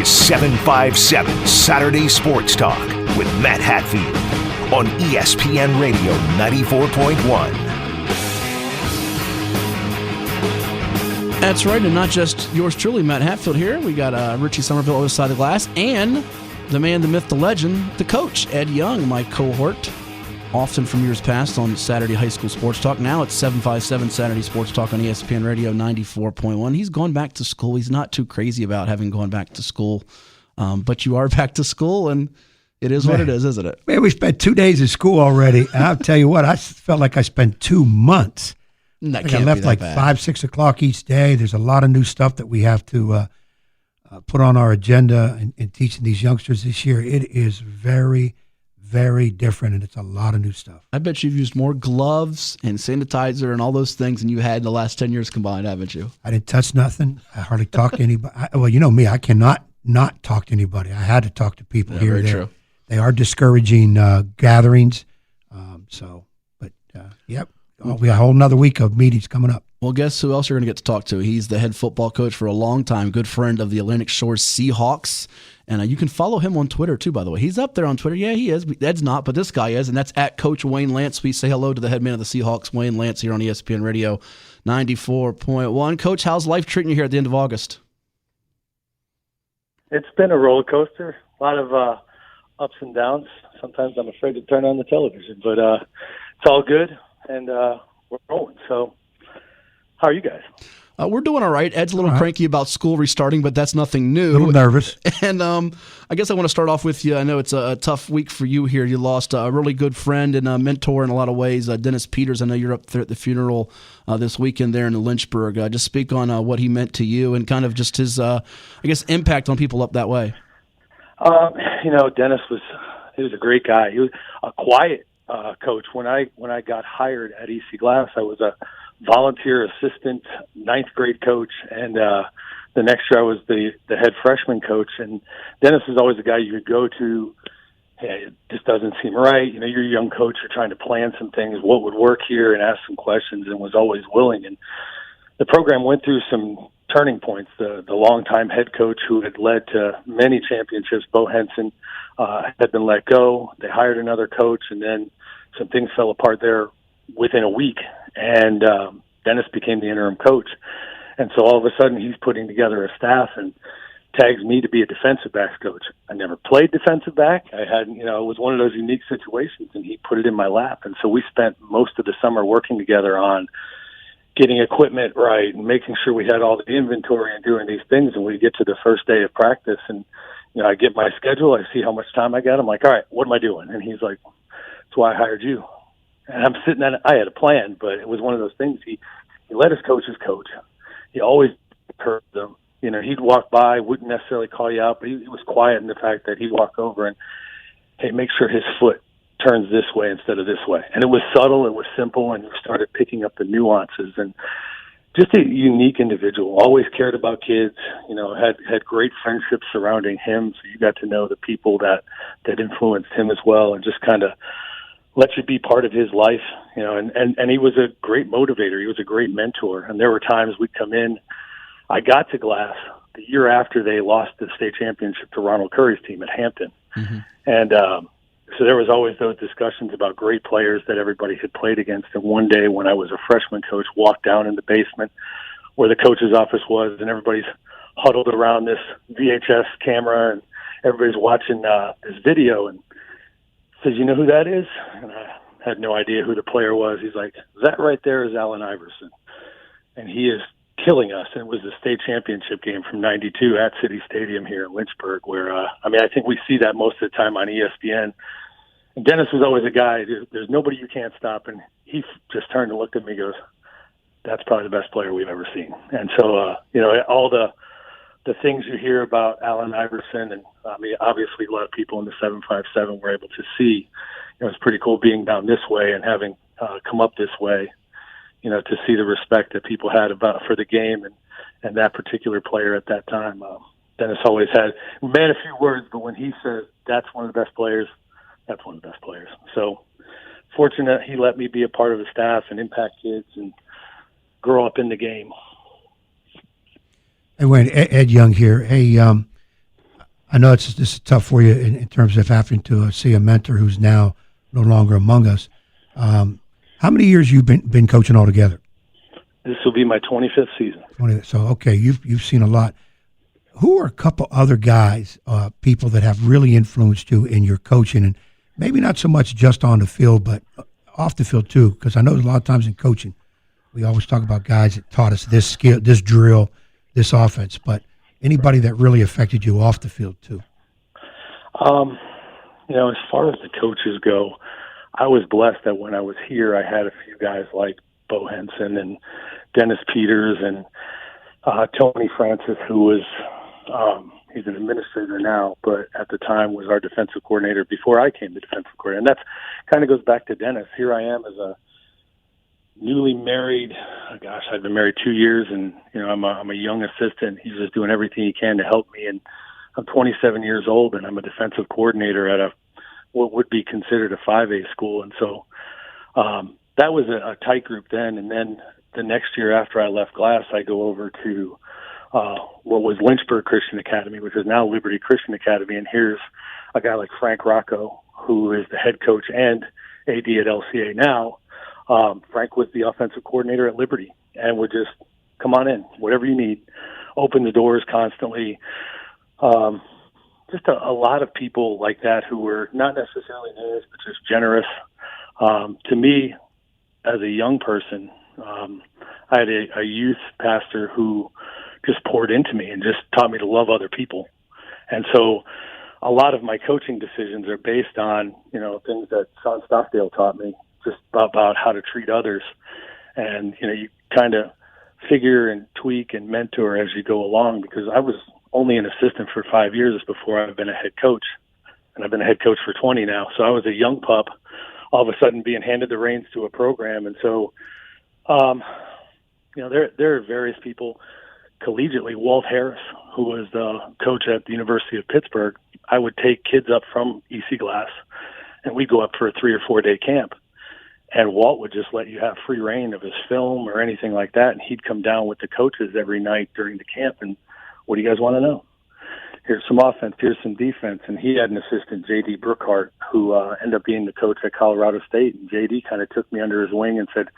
757 Saturday Sports Talk with Matt Hatfield on ESPN Radio 94.1. That's right, and not just yours truly, Matt Hatfield here. We got Richie Somerville on the other side of the glass, and the man, the myth, the legend, the coach, Ed Young, my cohort, often from years past on Saturday High School Sports Talk. Now it's 757 Saturday Sports Talk on ESPN Radio 94.1. He's gone back to school. He's not too crazy about having gone back to school, but you are back to school, and it is what it is, isn't it? Man, we spent 2 days at school already, and I'll tell you what, I felt like I spent 2 months. That I can't left be that like bad. 5, 6 o'clock each day. There's a lot of new stuff that we have to put on our agenda in teaching these youngsters this year. It is very, very different, and it's a lot of new stuff. I bet you've used more gloves and sanitizer and all those things than you had in the last 10 years combined, haven't you? I didn't touch nothing. I hardly talked to anybody. Well, you know me. I cannot not talk to anybody. I had to talk to people here and there. True. They are discouraging gatherings. Yep. We got a whole nother week of meetings coming up. Well, guess who else you're going to get to talk to? He's the head football coach for a long time, good friend of the Atlantic Shore Seahawks. And you can follow him on Twitter, too, by the way. He's up there on Twitter. Yeah, he is. Ed's not, but this guy is, and that's at Coach Wayne Lance. We say hello to the head man of the Seahawks, Wayne Lance, here on ESPN Radio 94.1. Coach, how's life treating you here at the end of August? It's been a roller coaster, a lot of ups and downs. Sometimes I'm afraid to turn on the television, but it's all good, and we're rolling. So how are you guys? We're doing all right. Ed's a little cranky about school restarting, but that's nothing new. A little nervous. And I guess I want to start off with you. I know it's a tough week for you here. You lost a really good friend and a mentor in a lot of ways, Dennis Peters. I know you're up there at the funeral this weekend there in Lynchburg. Just speak on what he meant to you and kind of just his, impact on people up that way. Dennis was a great guy. He was a quiet coach. When I got hired at EC Glass, I was a volunteer assistant 9th grade coach, and the next year I was the head freshman coach. And Dennis was always the guy you could go to. Hey, it just doesn't seem right. You know, you're a young coach. You're trying to plan some things. What would work here? And ask some questions. And was always willing. And the program went through some turning points. The longtime head coach who had led to many championships, Bo Henson, had been let go. They hired another coach, and then some things fell apart there within a week. And Dennis became the interim coach. And so all of a sudden he's putting together a staff and tags me to be a defensive backs coach. I never played defensive back. It was one of those unique situations, and he put it in my lap. And so we spent most of the summer working together on getting equipment right and making sure we had all the inventory and doing these things. And we get to the first day of practice, and I get my schedule. I see how much time I got. I'm like, all right, what am I doing? And he's like, that's why I hired you. And I'm sitting at it. I had a plan, but it was one of those things. He let his coaches coach. He always heard them. He'd walk by, wouldn't necessarily call you out, but he was quiet in the fact that he'd walk over and, hey, make sure his foot turns this way instead of this way. And it was subtle, it was simple, and you started picking up the nuances. And just a unique individual, always cared about kids, had great friendships surrounding him. So you got to know the people that influenced him as well, and just kind of let you be part of his life, and he was a great motivator. He was a great mentor. And there were times we'd come in. I got to Glass the year after they lost the state championship to Ronald Curry's team at Hampton. Mm-hmm. And so there was always those discussions about great players that everybody had played against. And one day when I was a freshman coach, walked down in the basement where the coach's office was, and everybody's huddled around this VHS camera, and everybody's watching this video, and says, you know who that is? And I had no idea who the player was. He's like, that right there is Allen Iverson. And he is killing us. And it was the state championship game from 92 at City Stadium here in Lynchburg, where, I think we see that most of the time on ESPN. And Dennis was always a guy, there's nobody you can't stop. And he just turned and looked at me and goes, that's probably the best player we've ever seen. And so, all the things you hear about Allen Iverson, and obviously a lot of people in the 757 were able to see. It's pretty cool being down this way and having come up this way, to see the respect that people had for the game and that particular player at that time. Dennis always had, man, a few words, but when he says that's one of the best players, that's one of the best players. So fortunate he let me be a part of the staff and impact kids and grow up in the game. Hey, Wayne, Ed Young here. Hey, I know this is tough for you in terms of having to see a mentor who's now no longer among us. How many years you've been coaching altogether? This will be my 25th season. 20. So okay, you've seen a lot. Who are a couple other guys, people that have really influenced you in your coaching, and maybe not so much just on the field, but off the field too? Because I know a lot of times in coaching, we always talk about guys that taught us this skill, this drill, this offense. But anybody that really affected you off the field too? As far as the coaches go, I was blessed that when I was here, I had a few guys like Bo Henson and Dennis Peters and Tony Francis, who was he's an administrator now, but at the time was our defensive coordinator before I came the defensive coordinator. And that kind of goes back to Dennis. Here I am as a newly married. I've been married 2 years, and I'm a young assistant. He's just doing everything he can to help me. And I'm 27 years old, and I'm a defensive coordinator at what would be considered a 5A school. And so that was a tight group then. And then the next year after I left Glass, I go over to what was Lynchburg Christian Academy, which is now Liberty Christian Academy. And here's a guy like Frank Rocco, who is the head coach and AD at LCA now. Frank was the offensive coordinator at Liberty and would just come on in, whatever you need, open the doors constantly. Just a lot of people like that who were not necessarily nice, but just generous. To me, as a young person, I had a youth pastor who just poured into me and just taught me to love other people. And so a lot of my coaching decisions are based on, things that Sean Stockdale taught me, just about how to treat others. And, you kind of figure and tweak and mentor as you go along, because I was only an assistant for 5 years before I've been a head coach, and I've been a head coach for 20 now. So I was a young pup, all of a sudden being handed the reins to a program. And so, there are various people collegiately. Walt Harris, who was the coach at the University of Pittsburgh, I would take kids up from EC Glass, and we'd go up for a 3 or 4 day camp. And Walt would just let you have free reign of his film or anything like that. And he'd come down with the coaches every night during the camp. And what do you guys want to know? Here's some offense, here's some defense. And he had an assistant, J.D. Brookhart, who ended up being the coach at Colorado State. And J.D. kind of took me under his wing and said,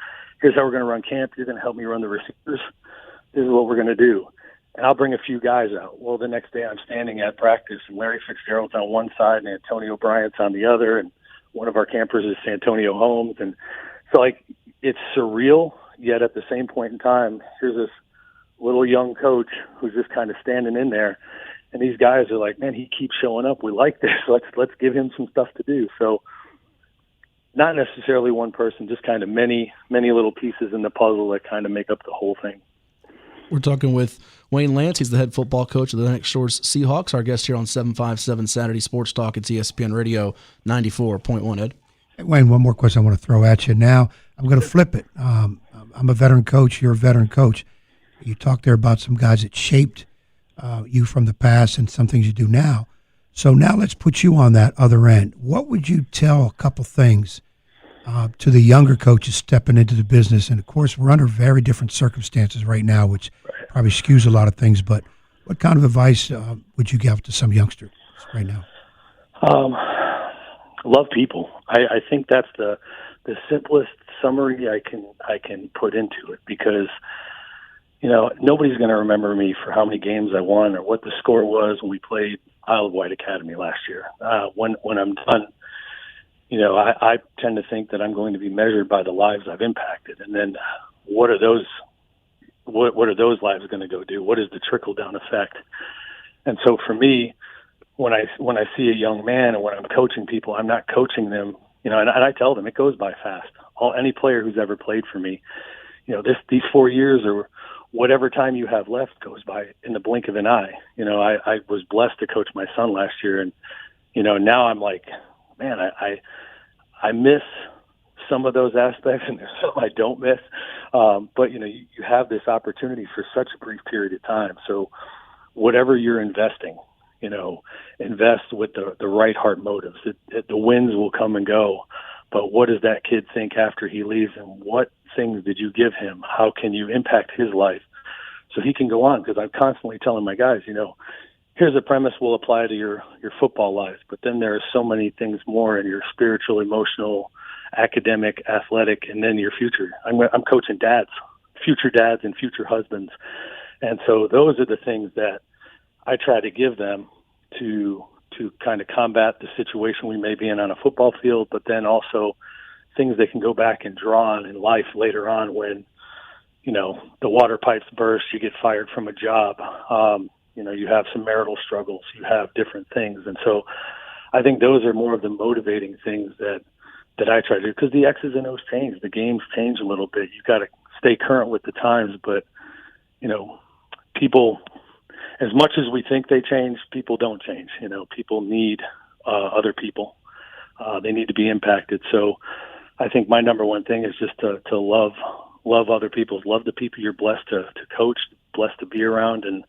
here's how we're going to run camp. You're going to help me run the receivers. This is what we're going to do. And I'll bring a few guys out. Well, the next day I'm standing at practice, and Larry Fitzgerald's on one side and Antonio Bryant's on the other. And one of our campers is Santonio Holmes. And so, it's surreal, yet at the same point in time, here's this little young coach who's just kind of standing in there. And these guys are like, man, he keeps showing up. We like this. Let's give him some stuff to do. So not necessarily one person, just kind of many, many little pieces in the puzzle that kind of make up the whole thing. We're talking with Wayne Lance. He's the head football coach of the Next Shores Seahawks. Our guest here on 757 Saturday Sports Talk. It's ESPN Radio 94.1, Ed. Hey, Wayne, one more question I want to throw at you. Now, I'm going to flip it. I'm a veteran coach. You're a veteran coach. You talked there about some guys that shaped you from the past and some things you do now. So now let's put you on that other end. What would you tell a couple things to the younger coaches stepping into the business? And, of course, we're under very different circumstances right now, which probably skews a lot of things. But what kind of advice would you give to some youngsters right now? Love people. I think that's the simplest summary I can put into it, because nobody's going to remember me for how many games I won or what the score was when we played Isle of Wight Academy last year. When I'm done, I tend to think that I'm going to be measured by the lives I've impacted, and then what are those lives going to go do? What is the trickle down effect? And so for me, when I see a young man and when I'm coaching people, I'm not coaching them, and I tell them it goes by fast. Any player who's ever played for me, these 4 years or whatever time you have left goes by in the blink of an eye. I was blessed to coach my son last year, and now I'm like, man, I miss some of those aspects, and there's some I don't miss. But you have this opportunity for such a brief period of time. So whatever you're investing, invest with the right heart motives. The wins will come and go, but what does that kid think after he leaves, and what things did you give him? How can you impact his life so he can go on? Because I'm constantly telling my guys, here's a premise we'll apply to your football life, but then there are so many things more in your spiritual, emotional, academic, athletic, and then your future. I'm coaching future dads and future husbands. And so those are the things that I try to give them to kind of combat the situation we may be in on a football field, but then also things they can go back and draw on in life later on when, the water pipes burst, you get fired from a job, you have some marital struggles, you have different things. And so I think those are more of the motivating things that I try to do, because the X's and O's change. The games change a little bit. You got to stay current with the times, but, people, as much as we think they change, people don't change. People need other people. They need to be impacted. So I think my number one thing is just to love other people, love the people you're blessed to coach, blessed to be around, and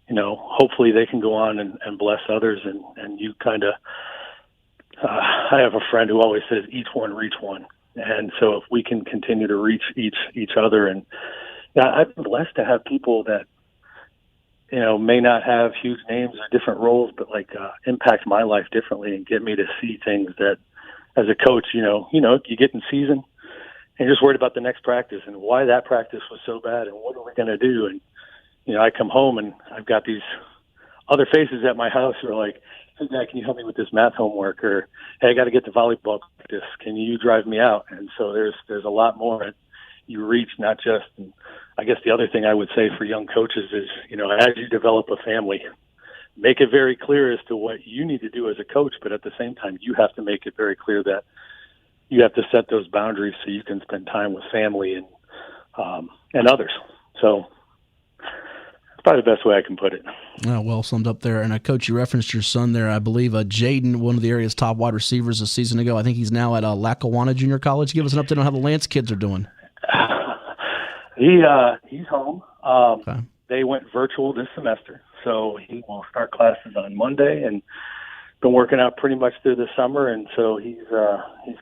hopefully they can go on and bless others. And you kind of, I have a friend who always says, each one reach one. And so if we can continue to reach each other, and I've been blessed to have people that, may not have huge names or different roles, but impact my life differently and get me to see things that, as a coach, you get in season and you're just worried about the next practice and why that practice was so bad and what are we going to do? And, I come home and I've got these other faces at my house who are like, hey, Dad, can you help me with this math homework? Or, hey, I got to get to volleyball practice. Can you drive me out? And so there's a lot more that you reach, not just, and I guess the other thing I would say for young coaches is, as you develop a family, make it very clear as to what you need to do as a coach, but at the same time, you have to make it very clear that you have to set those boundaries so you can spend time with family and others. So that's probably the best way I can put it. Oh, well summed up there. And Coach, you referenced your son there. I believe Jaden, one of the area's top wide receivers a season ago. I think he's now at Lackawanna Junior College. Give us an update on how the Lance kids are doing. He's home. Okay. They went virtual this semester, so he will start classes on Monday, and been working out pretty much through the summer. And so he's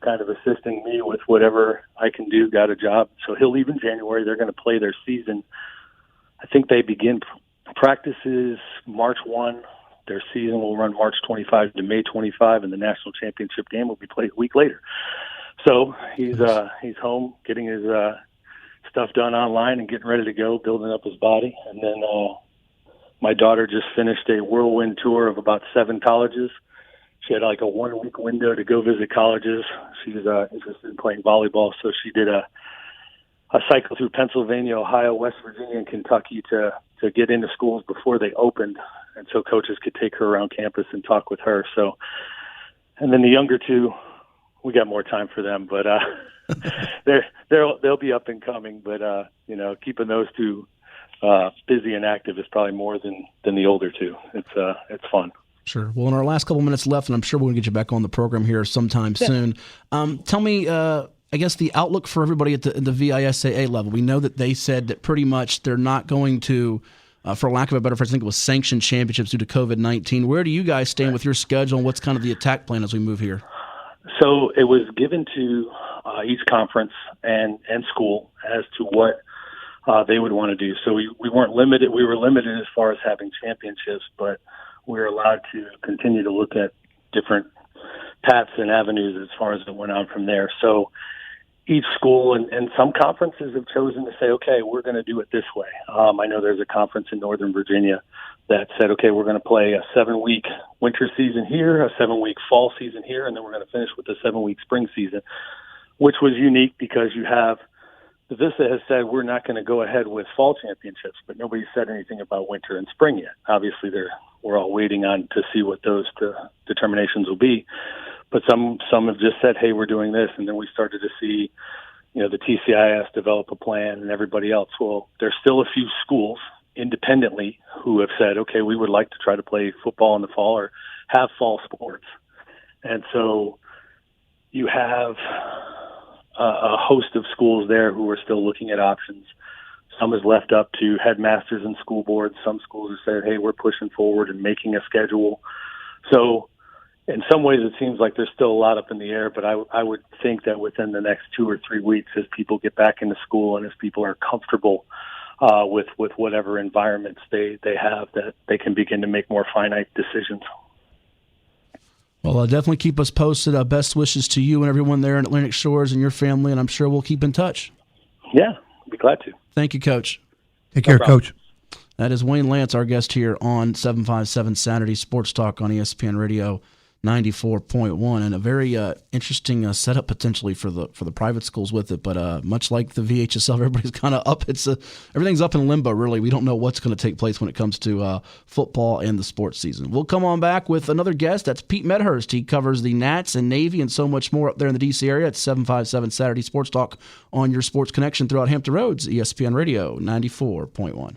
kind of assisting me with whatever I can do. Got a job, so he'll leave in January. They're going to play their season. I think they begin practices March 1. Their season will run March 25 to May 25, and the national championship game will be played a week later. So he's home getting his stuff done online and getting ready to go, building up his body. And then my daughter just finished a whirlwind tour of about 7 colleges. She had a 1-week window to go visit colleges. She was interested in playing volleyball, so she did a cycle through Pennsylvania, Ohio, West Virginia, and Kentucky to get into schools before they opened, and so coaches could take her around campus and talk with her. So, and then the younger two, we got more time for them, but they'll be up and coming. But keeping those two busy and active is probably more than the older two. It's fun. Sure. Well, in our last couple minutes left, and I'm sure we're going to get you back on the program here sometime soon. Tell me, I guess, the outlook for everybody at the VISAA level. We know that they said that pretty much they're not going to, for lack of a better phrase, I think it was sanctioned championships due to COVID-19. Where do you guys stand with your schedule, and what's kind of the attack plan as we move here? So it was given to each conference and school as to what they would want to do. So we weren't limited. We were limited as far as having championships, but we were allowed to continue to look at different paths and avenues as far as it went on from there. So each school and some conferences have chosen to say, okay, we're going to do it this way. I know there's a conference in Northern Virginia that said, okay, we're going to play a 7-week winter season here, a 7-week fall season here, and then we're going to finish with a 7-week spring season, which was unique because you have the VISAA has said we're not going to go ahead with fall championships, but nobody's said anything about winter and spring yet. Obviously, we're all waiting on to see what those determinations will be. But some have just said, hey, we're doing this, and then we started to see, the TCIS develop a plan and everybody else. Well, there's still a few schools independently who have said, okay, we would like to try to play football in the fall or have fall sports. And so you have a host of schools there who are still looking at options. Some is left up to headmasters and school boards. Some schools have said, hey, we're pushing forward and making a schedule. So in some ways it seems like there's still a lot up in the air, but I would think that within the next 2 or 3 weeks, as people get back into school and as people are comfortable with whatever environments they have, that they can begin to make more finite decisions. Well, definitely keep us posted. Best wishes to you and everyone there in Atlantic Shores and your family, and I'm sure we'll keep in touch. Yeah, I'd be glad to. Thank you, Coach. Take care, Coach. That is Wayne Lance, our guest here on 757 Saturday Sports Talk on ESPN Radio 94.1, and a very interesting setup potentially for the private schools with it. But much like the VHSL, everybody's kind of up. Everything's up in limbo, really. We don't know what's going to take place when it comes to football and the sports season. We'll come on back with another guest. That's Pete Medhurst. He covers the Nats and Navy and so much more up there in the D.C. area. It's 757 Saturday Sports Talk on your sports connection throughout Hampton Roads, ESPN Radio 94.1.